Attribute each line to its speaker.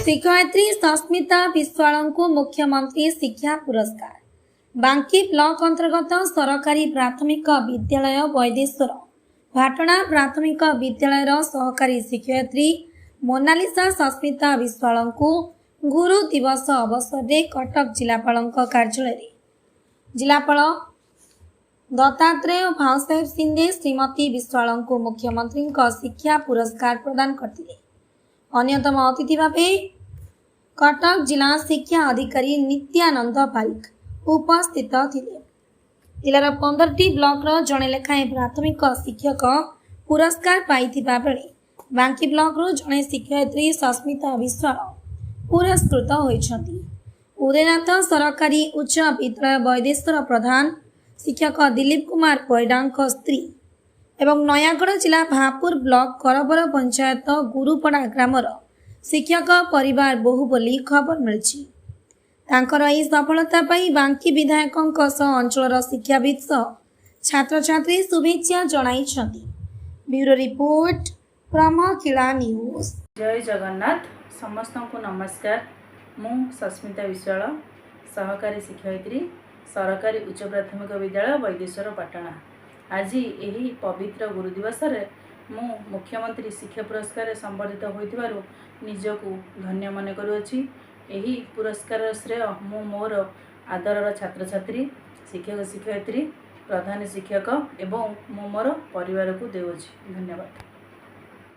Speaker 1: शिक्षयित्री सस्मिता विश्वाल को मुख्यमंत्री शिक्षा पुरस्कार। बांकी ब्लॉक अंतर्गत सरकारी प्राथमिक विद्यालय वैदेश्वर भाटना प्राथमिक विद्यालय सहकारी शिक्षयित्री मोनालिसा सस्मिता विश्वाल को गुरु दिवस अवसर में कटक जिलापाल कार्यालय जिलापाल दत्तात्रेय भावसाहेब सिंधे श्रीमती विश्वाल को मुख्यमंत्री शिक्षा पुरस्कार प्रदान करते। अन्यतम अतिथि भावे कटक जिला शिक्षा अधिकारी नित्यानंद पारिक उपस्थित थिले। जिलार 15टी ब्लॉक जड़े लेखाएं प्राथमिक शिक्षक पुरस्कार पाइथिबा बेले बांकी ब्लॉक जड़े शिक्षयित्री सस्मिता विश्वाल पुरस्कृत होइछंती। उदयनाथ सरकारी उच्च विद्यालय वैदेश्वर प्रधान शिक्षक दिलीप कुमार पैडांक स्त्री एवं नयागढ़ जिला भापुर ब्लॉक करबर पंचायत गुरुपड़ा ग्रामर शिक्षक परिवार बहु बोली खबर मिली। तांकर एही सफलता पाई बांकी विधायकों अंचल शिक्षाविद छात्र छात्री शुभेच्छा जणाइछंती। Bureau report Brahmakila news.
Speaker 2: जय जगन्नाथ। समस्त को नमस्कार। मु सस्मिता विश्वाल सहकारी शिक्षयित्री सरकारी उच्च प्राथमिक विद्यालय वैदेश्वर पाटना। आज यही पवित्र गुरु दिवस मु मुख्यमंत्री शिक्षा पुरस्कार संबर्धित होइथिबारु निजको धन्य मन करुअछि। यही पुरस्कार श्रेय मु मोर आदरर छात्र छात्री शिक्षक शिक्षयित्री प्रधान शिक्षक एवं मु मोर परिवार को देउछि। धन्यवाद।